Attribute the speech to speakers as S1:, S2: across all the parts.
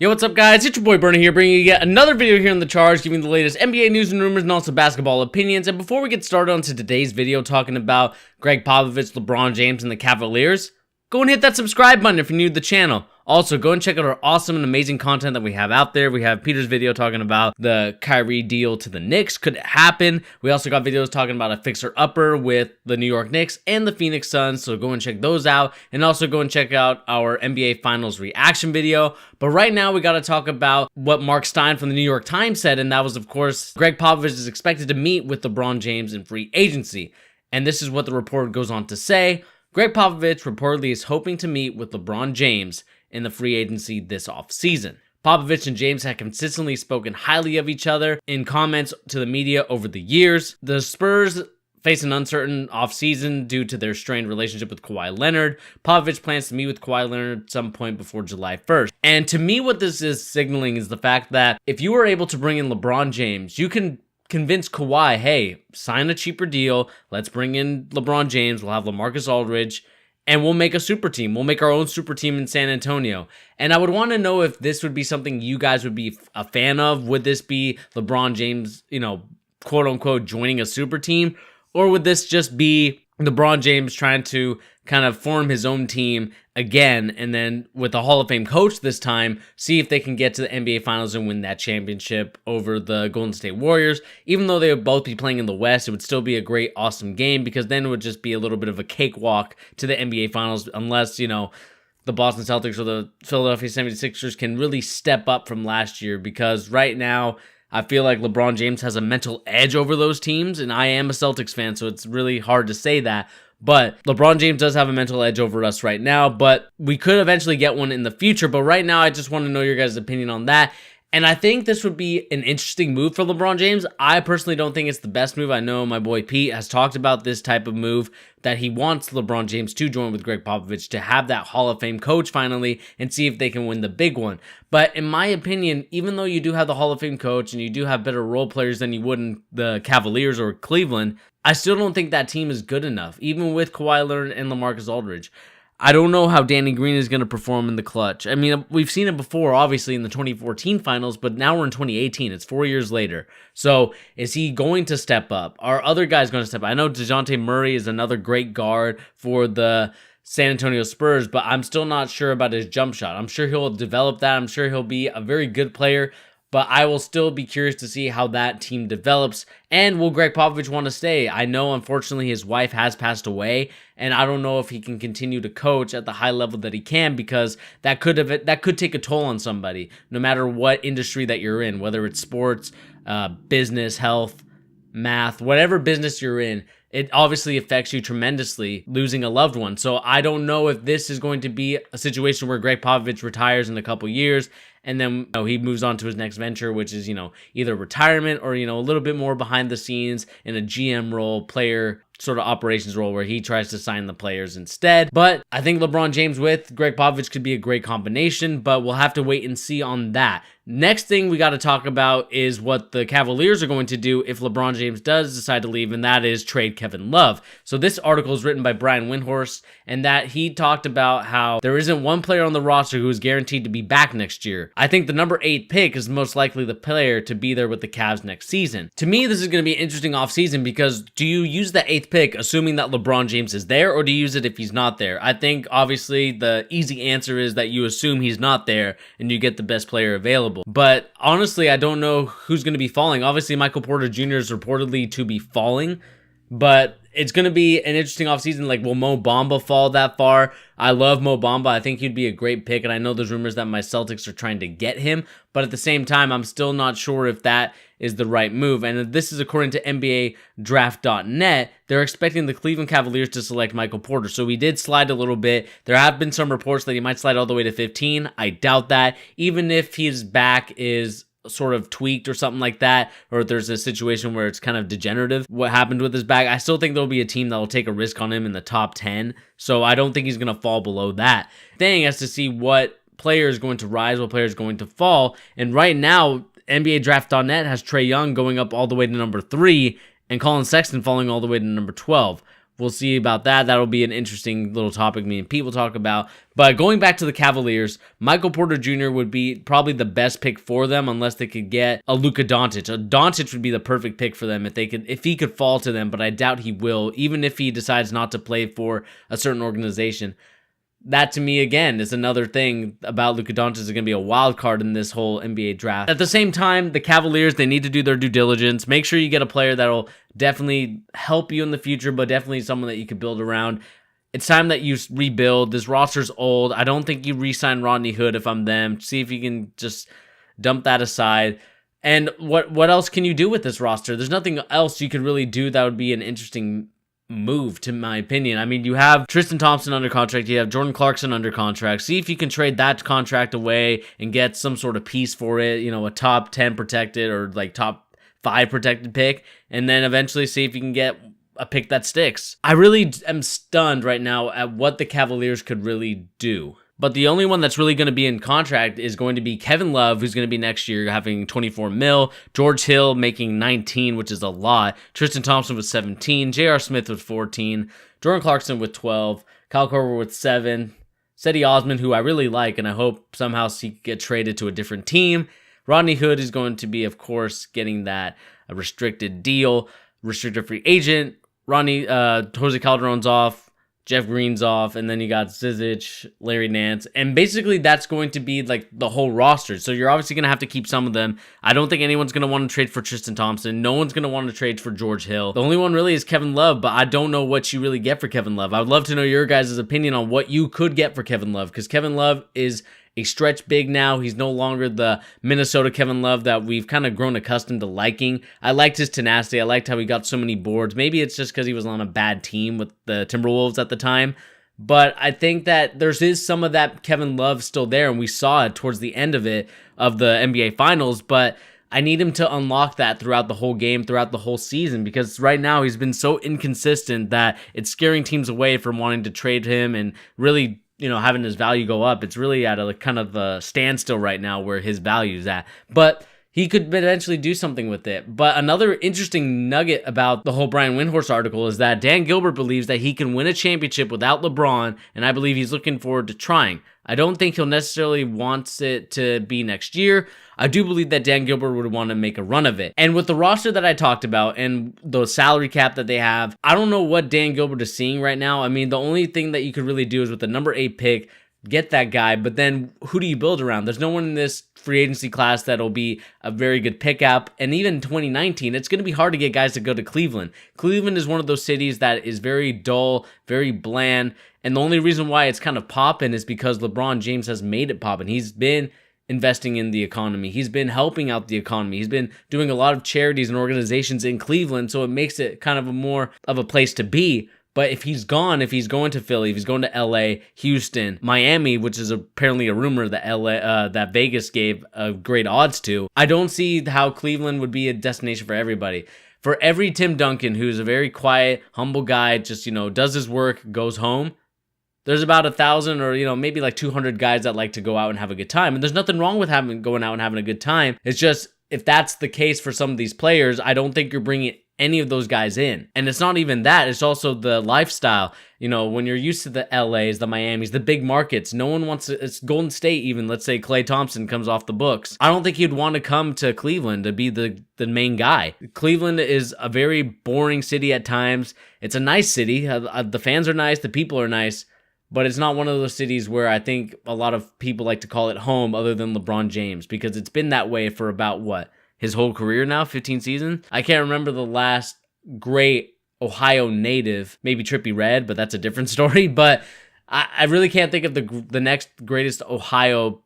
S1: Yo, what's up, guys? It's your boy Bernie here, bringing you yet another video here on The Charge, giving the latest NBA news and rumors and also basketball opinions. And before we get started onto today's video talking about Greg Popovich, LeBron James, and the Cavaliers, go and hit that subscribe button if you're new to the channel. Also, go and check out our awesome and amazing content that we have out there. We have Peter's video talking about the Kyrie deal to the Knicks. Could it happen? We also got videos talking about a fixer-upper with the New York Knicks and the Phoenix Suns, so go and check those out. And also go and check out our NBA Finals reaction video. But right now, we got to talk about what Mark Stein from the New York Times said, and that was, of course, Greg Popovich is expected to meet with LeBron James in free agency. And this is what the report goes on to say. Greg Popovich reportedly is hoping to meet with LeBron James in the free agency this offseason. Popovich and James have consistently spoken highly of each other in comments to the media over the years. The Spurs face an uncertain offseason due to their strained relationship with Kawhi Leonard. Popovich plans to meet with Kawhi Leonard at some point before July 1st. And to me, what this is signaling is the fact that if you were able to bring in LeBron James, you can convince Kawhi, hey, sign a cheaper deal. Let's bring in LeBron James. We'll have LaMarcus Aldridge. And we'll make a super team. We'll make our own super team in San Antonio. And I would want to know if this would be something you guys would be a fan of. Would this be LeBron James, quote unquote, joining a super team? Or would this just be LeBron James trying to kind of form his own team again, and then with a Hall of Fame coach this time, see if they can get to the NBA Finals and win that championship over the Golden State Warriors? Even though they would both be playing in the West, it would still be a great, awesome game, because then it would just be a little bit of a cakewalk to the NBA Finals, unless, the Boston Celtics or the Philadelphia 76ers can really step up from last year, because right now, I feel like LeBron James has a mental edge over those teams, and I am a Celtics fan, so it's really hard to say that. But LeBron James does have a mental edge over us right now, but we could eventually get one in the future. But right now, I just want to know your guys' opinion on that. And I think this would be an interesting move for LeBron James. I personally don't think it's the best move. I know my boy Pete has talked about this type of move, that he wants LeBron James to join with Greg Popovich to have that Hall of Fame coach finally and see if they can win the big one. But in my opinion, even though you do have the Hall of Fame coach and you do have better role players than you would in the Cavaliers or Cleveland, I still don't think that team is good enough, even with Kawhi Leonard and LaMarcus Aldridge. I don't know how Danny Green is going to perform in the clutch. I mean, we've seen it before, obviously, in the 2014 finals, but now we're in 2018. It's 4 years later. So is he going to step up? Are other guys going to step up? I know DeJounte Murray is another great guard for the San Antonio Spurs, but I'm still not sure about his jump shot. I'm sure he'll develop that. I'm sure he'll be a very good player, but I will still be curious to see how that team develops. And will Greg Popovich want to stay? I know, unfortunately, his wife has passed away, and I don't know if he can continue to coach at the high level that he can, because that could take a toll on somebody, no matter what industry that you're in, whether it's sports, business, health, math, whatever business you're in. It obviously affects you tremendously, losing a loved one. So I don't know if this is going to be a situation where Greg Popovich retires in a couple years and then he moves on to his next venture, which is, either retirement or, a little bit more behind the scenes in a GM role, player sort of operations role, where he tries to sign the players instead. But I think LeBron James with Greg Popovich could be a great combination, but we'll have to wait and see on that. Next thing we got to talk about is what the Cavaliers are going to do if LeBron James does decide to leave, and that is trade Kevin Love. So this article is written by Brian Windhorst, and that he talked about how there isn't one player on the roster who is guaranteed to be back next year. I think the number 8 pick is most likely the player to be there with the Cavs next season. To me, this is going to be an interesting offseason, because do you use the 8th pick assuming that LeBron James is there, or do you use it if he's not there? I think obviously the easy answer is that you assume he's not there and you get the best player available. But honestly, I don't know who's going to be falling. Obviously, Michael Porter Jr. is reportedly to be falling, but it's going to be an interesting offseason. Like, will Mo Bamba fall that far? I love Mo Bamba. I think he'd be a great pick, and I know there's rumors that my Celtics are trying to get him, but at the same time, I'm still not sure if that is the right move. And this is according to NBA Draft.net. They're expecting the Cleveland Cavaliers to select Michael Porter. So he did slide a little bit. There have been some reports that he might slide all the way to 15. I doubt that. Even if his back is sort of tweaked or something like that, or if there's a situation where it's kind of degenerative, what happened with his back, I still think there'll be a team that will take a risk on him in the top 10. So I don't think he's going to fall below that. Thing has to see what player is going to rise, what player is going to fall. And right now, NBA Draft.net has Trae Young going up all the way to number 3 and Colin Sexton falling all the way to number 12. we'll see about that. That'll be an interesting little topic me and Pete will talk about. But going back to the Cavaliers, Michael Porter Jr. would be probably the best pick for them unless they could get a Luka Doncic. A Doncic would be the perfect pick for them if he could fall to them, but I doubt he will, even if he decides not to play for a certain organization. That, to me, again, is another thing about Luka Doncic is going to be a wild card in this whole NBA draft. At the same time, the Cavaliers, they need to do their due diligence. Make sure you get a player that'll definitely help you in the future, but definitely someone that you could build around. It's time that you rebuild. This roster's old. I don't think you re-sign Rodney Hood if I'm them. See if you can just dump that aside. And what else can you do with this roster? There's nothing else you could really do that would be an interesting move, to my opinion. I mean, you have Tristan Thompson under contract, you have Jordan Clarkson under contract. See if you can trade that contract away and get some sort of piece for it, a top 10 protected or like top 5 protected pick, and then eventually see if you can get a pick that sticks. I really am stunned right now at what the Cavaliers could really do. But the only one that's really going to be in contract is going to be Kevin Love, who's going to be next year having 24 mil. George Hill making 19, which is a lot. Tristan Thompson with 17. J.R. Smith with 14. Jordan Clarkson with 12. Kyle Korver with 7. Cedi Osman, who I really like, and I hope somehow he can get traded to a different team. Rodney Hood is going to be, of course, getting that restricted deal, restricted free agent. Jose Calderon's off. Jeff Green's off, and then you got Zizic, Larry Nance, and basically that's going to be like the whole roster. So you're obviously going to have to keep some of them. I don't think anyone's going to want to trade for Tristan Thompson. No one's going to want to trade for George Hill. The only one really is Kevin Love, but I don't know what you really get for Kevin Love. I would love to know your guys' opinion on what you could get for Kevin Love, because Kevin Love is a stretch big now. He's no longer the Minnesota Kevin Love that we've kind of grown accustomed to liking. I liked his tenacity. I liked how he got so many boards. Maybe it's just because he was on a bad team with the Timberwolves at the time. But I think that is some of that Kevin Love still there, and we saw it towards the end of the NBA Finals. But I need him to unlock that throughout the whole game, throughout the whole season, because right now he's been so inconsistent that it's scaring teams away from wanting to trade him and really having his value go up. It's really at a kind of a standstill right now where his value is at. But he could eventually do something with it. But another interesting nugget about the whole Brian Windhorst article is that Dan Gilbert believes that he can win a championship without LeBron, and I believe he's looking forward to trying. I don't think he'll necessarily want it to be next year. I do believe that Dan Gilbert would want to make a run of it. And with the roster that I talked about and the salary cap that they have, I don't know what Dan Gilbert is seeing right now. I mean, the only thing that you could really do is with the number 8 pick, get that guy, but then who do you build around? There's no one in this free agency class that'll be a very good pickup. And even 2019, it's going to be hard to get guys to go to Cleveland. Cleveland is one of those cities that is very dull, very bland. And the only reason why it's kind of popping is because LeBron James has made it poppin'. He's been investing in the economy. He's been helping out the economy. He's been doing a lot of charities and organizations in Cleveland, so it makes it kind of a more of a place to be. But if he's going to Philly, if he's going to LA, Houston, Miami, which is apparently a rumor that that Vegas gave great odds to, I don't see how Cleveland would be a destination for everybody. For every Tim Duncan, who's a very quiet, humble guy, just, does his work, goes home, there's about 1,000 or, maybe like 200 guys that like to go out and have a good time. And there's nothing wrong with going out and having a good time. It's just, if that's the case for some of these players, I don't think you're bringing any of those guys in. And it's not even that, it's also the lifestyle. When you're used to the LAs, the Miamis, the big markets, no one wants to, it's Golden State even, let's say Klay Thompson comes off the books. I don't think he'd want to come to Cleveland to be the main guy. Cleveland is a very boring city at times. It's a nice city. The fans are nice, the people are nice, but it's not one of those cities where I think a lot of people like to call it home other than LeBron James, because it's been that way for about, his whole career now, 15 seasons? I can't remember the last great Ohio native, maybe Trippie Redd, but that's a different story. But I really can't think of the next greatest Ohio,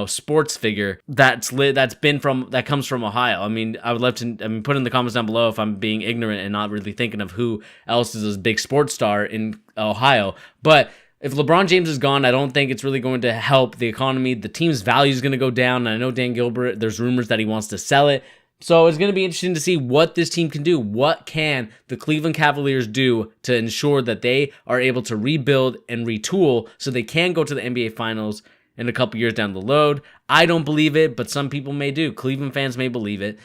S1: sports figure that comes from Ohio. I mean, I would love to, put in the comments down below if I'm being ignorant and not really thinking of who else is a big sports star in Ohio. But if LeBron James is gone, I don't think it's really going to help the economy. The team's value is going to go down. And I know Dan Gilbert, there's rumors that he wants to sell it. So it's going to be interesting to see what this team can do. What can the Cleveland Cavaliers do to ensure that they are able to rebuild and retool so they can go to the NBA Finals in a couple years down the road? I don't believe it, but some people may do. Cleveland fans may believe it.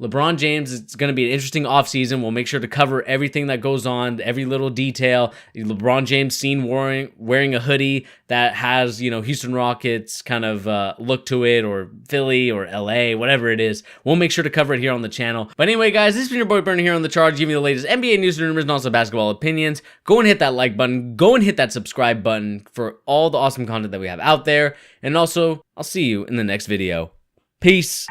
S1: LeBron James, it's going to be an interesting offseason. We'll make sure to cover everything that goes on, every little detail. LeBron James seen wearing a hoodie that has, Houston Rockets kind of look to it, or Philly or LA, whatever it is. We'll make sure to cover it here on the channel. But anyway, guys, this has been your boy Burner here on The Charge, giving you the latest NBA news and rumors and also basketball opinions. Go and hit that like button. Go and hit that subscribe button for all the awesome content that we have out there. And also, I'll see you in the next video. Peace.